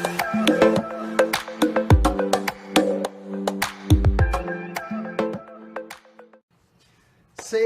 Say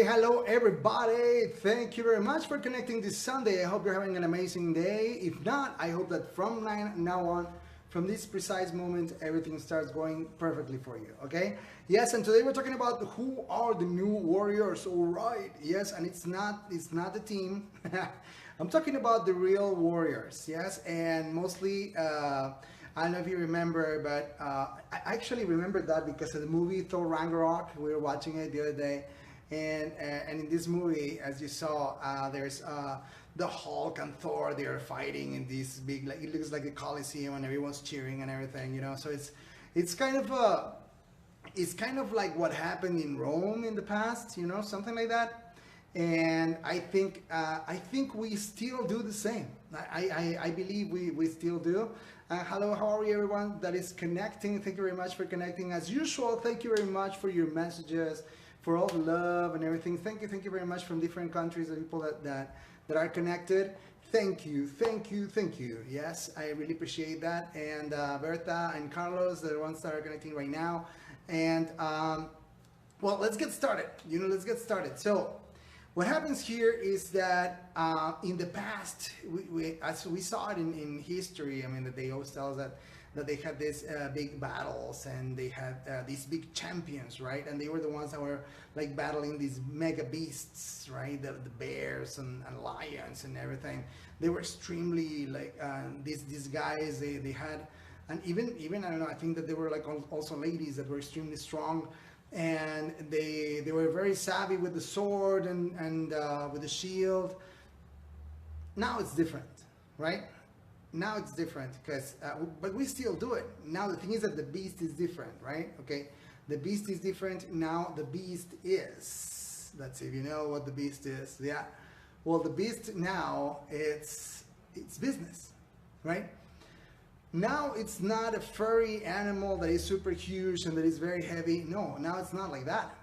hello everybody, thank you very much for connecting this Sunday. I hope you're having an amazing day. If not, I hope that from now on, from this precise moment, everything starts going perfectly for you, okay? Yes, and today we're talking about who are the new warriors, all right? Yes, and it's not the team. I'm talking about the real warriors, yes? And mostly, I don't know if you remember, but I actually remember that because of the movie Thor Ragnarok. We were watching it the other day. And in this movie, as you saw, there's the Hulk and Thor. They are fighting in this big, like it looks like a Coliseum, and everyone's cheering and everything, you know. So it's kind of like what happened in Rome in the past, you know, something like that. And I think we still do the same. I believe we still do. Hello, how are you, everyone that is connecting? Thank you very much for connecting. As usual, thank you very much for your messages, for all the love and everything. Thank you very much from different countries, the people that are connected. Thank you. Yes, I really appreciate that. And Berta and Carlos, the ones that are connecting right now. And well, let's get started. Let's get started. So what happens here is that in the past, as we saw it in history, I mean, that they always tell us that they had these big battles, and they had these big champions, right? And they were the ones that were like battling these mega beasts, right? The bears and lions and everything. They were extremely like these guys. They had, and even I don't know. I think that they were like also ladies that were extremely strong, and they were very savvy with the sword and with the shield. Now it's different, right? Now it's different because, but we still do it. Now the thing is that the beast is different, right? Okay, the beast is different. Now the beast is, let's see if you know what the beast is. Yeah, well, the beast now, it's business, right? Now it's not a furry animal that is super huge and that is very heavy. No, now it's not like that.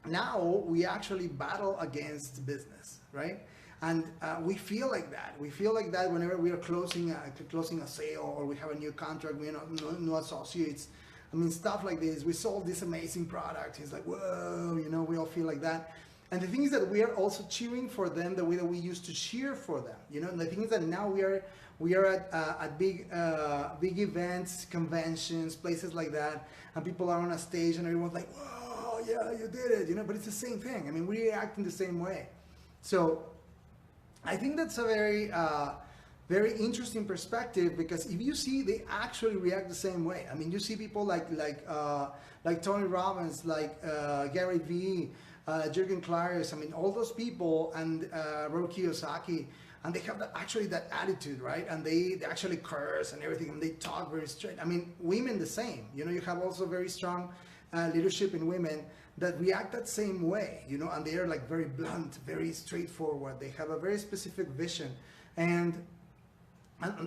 Now we actually battle against business, right? And we feel like that. We feel like that whenever we are closing a sale, or we have a new contract, we have new associates. I mean, stuff like this. We sold this amazing product. It's like, whoa, we all feel like that. And the thing is that we are also cheering for them the way that we used to cheer for them. And the thing is that now we are at big events, conventions, places like that, and people are on a stage, and everyone's like, whoa, yeah, you did it, but it's the same thing. I mean, we react in the same way. So I think that's a very interesting perspective, because if you see, they actually react the same way. I mean, you see people like Tony Robbins, like Gary Vee, Jürgen Klaris. I mean, all those people, and Robert Kiyosaki, and they have that attitude, right? And they actually curse and everything, and they talk very straight. I mean, women the same. You have also very strong leadership in women that react that same way, and they are like very blunt, very straightforward. They have a very specific vision, and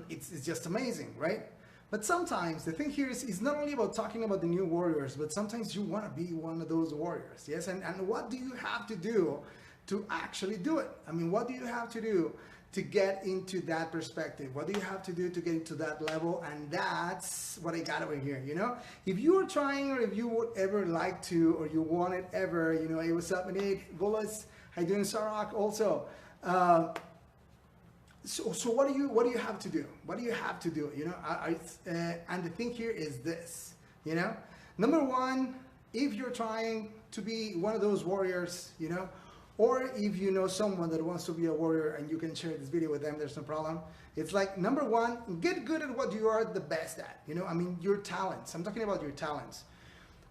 it's just amazing, right? But sometimes the thing here is not only about talking about the new warriors, but sometimes you want to be one of those warriors, yes? And what do you have to do to actually do it? I mean, what do you have to do to get into that perspective? What do you have to do to get into that level? And that's what I got over here, If you are trying, or if you would ever like to, or you want it ever, hey, what's up, Nate? Bullis, how you doing, Sarok? Also, so what do you have to do? What do you have to do? And the thing here is this, Number one, if you're trying to be one of those warriors, or if you know someone that wants to be a warrior and you can share this video with them, there's no problem. It's like, number one, get good at what you are the best at. I mean, your talents. I'm talking about your talents.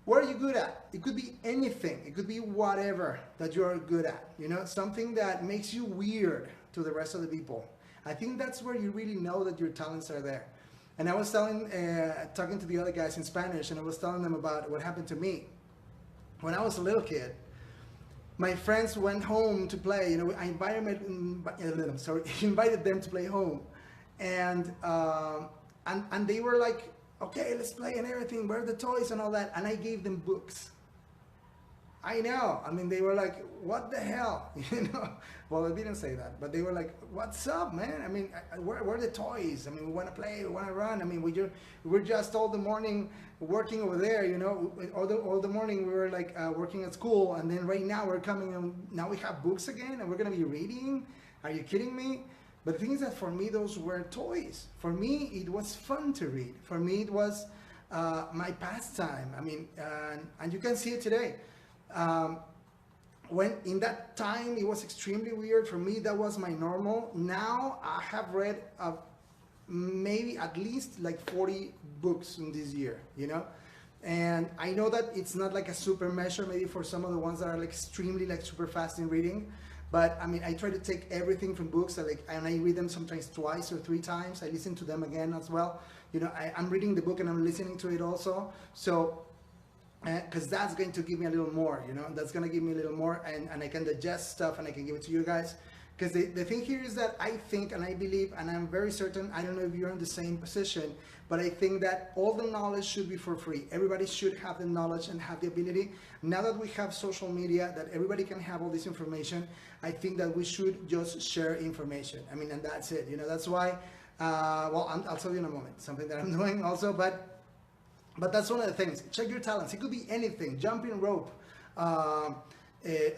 What are you good at? It could be anything. It could be whatever that you're good at. Something that makes you weird to the rest of the people. I think that's where you really know that your talents are there. And I was talking to the other guys in Spanish, and I was telling them about what happened to me. When I was a little kid, my friends went home to play. I invited them to play home, and they were like, okay, let's play and everything. Where are the toys and all that? And I gave them books. I know. I mean, they were like, "What the hell?" You know. Well, I didn't say that, but they were like, "What's up, man? I mean, where are the toys? I mean, we want to play, we want to run. I mean, we're just all the morning working over there, you know. All the morning we were like working at school, and then right now we're coming and now we have books again, and we're gonna be reading. Are you kidding me?" But the thing is that for me, those were toys. For me, it was fun to read. For me, it was my pastime. I mean, and you can see it today. When in that time it was extremely weird for me, that was my normal. Now I have read maybe at least like 40 books in this year, you know. And I know that it's not like a super measure maybe for some of the ones that are like extremely like super fast in reading, but I mean, I try to take everything from books and I read them sometimes twice or 3 times. I listen to them again as well, you know. I'm reading the book and I'm listening to it also, so because that's going to give me a little more, you know. That's going to give me a little more, and I can digest stuff and I can give it to you guys. Because the thing here is that I think and I believe and I'm very certain, I don't know if you're in the same position, but I think that all the knowledge should be for free. Everybody should have the knowledge and have the ability. Now that we have social media, that everybody can have all this information, I think that we should just share information. I mean, and that's it, you know. That's why, well, I'll tell you in a moment, something that I'm doing also, but that's one of the things. Check your talents. It could be anything. Jumping rope. I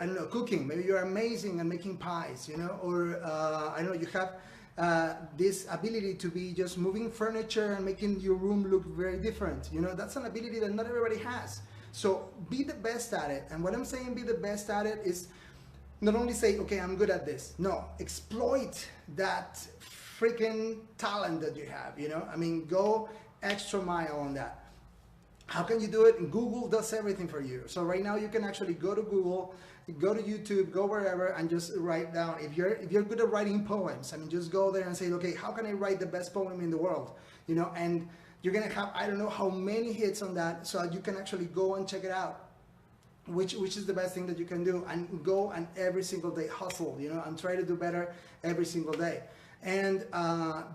don't know, cooking. Maybe you're amazing at making pies, you know, or I don't know, you have this ability to be just moving furniture and making your room look very different. You know, that's an ability that not everybody has. So be the best at it. And what I'm saying, be the best at it, is not only say, okay, I'm good at this. No, exploit that freaking talent that you have, you know. I mean, go extra mile on that. How can you do it? Google does everything for you. So right now you can actually go to Google, go to YouTube, go wherever, and just write down. If you're good at writing poems, I mean, just go there and say, okay, how can I write the best poem in the world? You know, and you're gonna have, I don't know how many hits on that, so you can actually go and check it out. Which is the best thing that you can do, and go and every single day hustle, you know, and try to do better every single day. And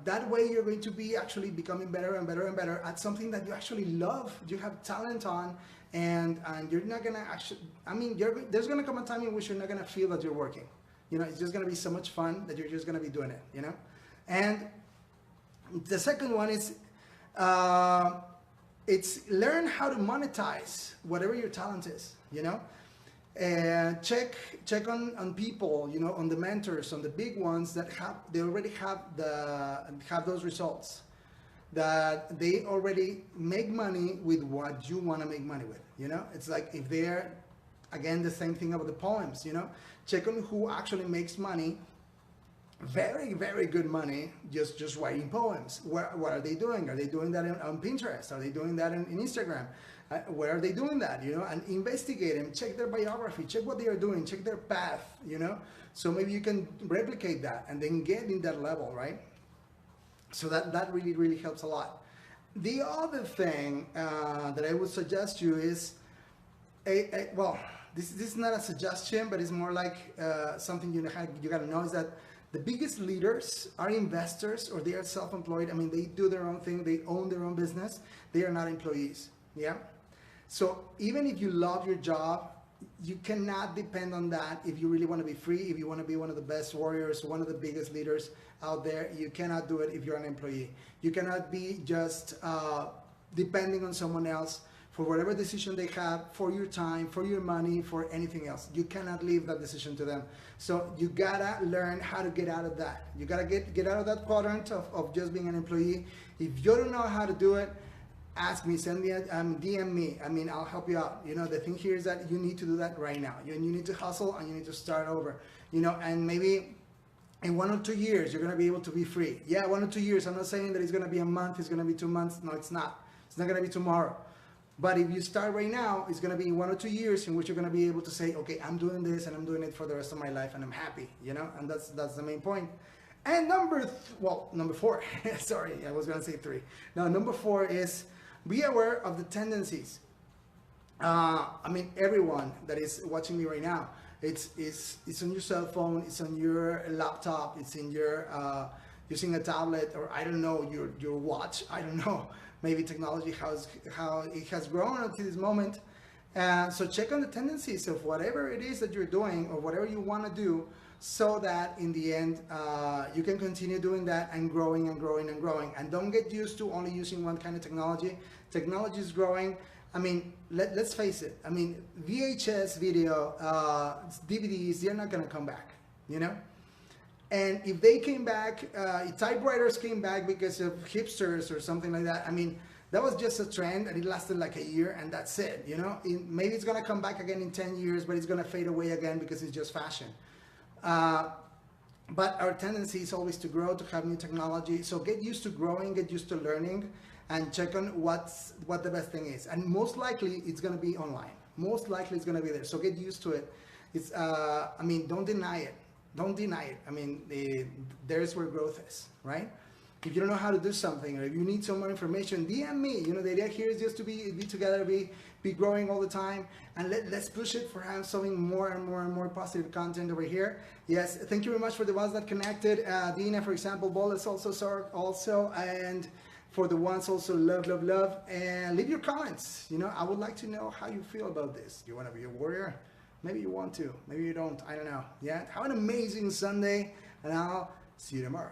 that way you're going to be actually becoming better and better and better at something that you actually love, you have talent on, and you're not gonna actually, I mean, there's gonna come a time in which you're not gonna feel that you're working. You know, it's just gonna be so much fun that you're just gonna be doing it, you know. And the second one is, it's learn how to monetize whatever your talent is, you know. And check on people, you know, on the mentors, on the big ones that they already have those results, that they already make money with what you want to make money with, you know. It's like, if they're, again, the same thing about the poems, you know. Check on who actually makes money, very, very good money, just writing poems. What are they doing? Are they doing that on Pinterest? Are they doing that in Instagram? Where are they doing that, you know? And investigate them, check their biography, check what they are doing, check their path, you know? So maybe you can replicate that and then get in that level, right? So that really, really helps a lot. The other thing that I would suggest you is, well, this is not a suggestion, but it's more like something you gotta know, is that the biggest leaders are investors, or they are self-employed. I mean, they do their own thing, they own their own business, they are not employees, yeah? So even if you love your job, you cannot depend on that if you really want to be free, if you want to be one of the best warriors, one of the biggest leaders out there. You cannot do it if you're an employee. You cannot be just depending on someone else for whatever decision they have, for your time, for your money, for anything else. You cannot leave that decision to them. So you gotta learn how to get out of that. You gotta get out of that quadrant of just being an employee. If you don't know how to do it, ask me, send me, DM me. I mean, I'll help you out. You know, the thing here is that you need to do that right now. You need to hustle and you need to start over. You know, and maybe in 1 or 2 years, you're gonna be able to be free. Yeah, 1 or 2 years. I'm not saying that it's gonna be a month, it's gonna be 2 months. No, it's not. It's not gonna be tomorrow. But if you start right now, it's gonna be 1 or 2 years in which you're gonna be able to say, okay, I'm doing this and I'm doing it for the rest of my life and I'm happy, you know? And that's the main point. And number 4, sorry, I was gonna say 3. No, number 4 is, be aware of the tendencies. I mean, everyone that is watching me right now, it's on your cell phone, it's on your laptop, it's in your using a tablet, or I don't know, your watch. I don't know. Maybe technology, how it has grown up to this moment. So check on the tendencies of whatever it is that you're doing or whatever you want to do, so that in the end you can continue doing that and growing and growing and growing. And don't get used to only using one kind of technology. Technology is growing. I mean, let's face it. I mean, VHS video, DVDs, they're not going to come back, you know? And if they came back, typewriters came back because of hipsters or something like that. I mean, that was just a trend and it lasted like a year and that's it, you know? Maybe it's going to come back again in 10 years, but it's going to fade away again because it's just fashion. But our tendency is always to grow, to have new technology. So get used to growing, get used to learning, and check on what the best thing is. And most likely it's going to be online. Most likely it's going to be there. So get used to it. It's, I mean, don't deny it. Don't deny it. I mean, there's where growth is, right? If you don't know how to do something, or if you need some more information, DM me. You know, the idea here is just to be together, be growing all the time, and let's push it for having more and more and more positive content over here. Yes, thank you very much for the ones that connected. Dina, for example, Ball is also, and for the ones also love, and leave your comments. You know, I would like to know how you feel about this. You want to be a warrior? Maybe you want to, maybe you don't, I don't know. Yeah, have an amazing Sunday, and I'll see you tomorrow.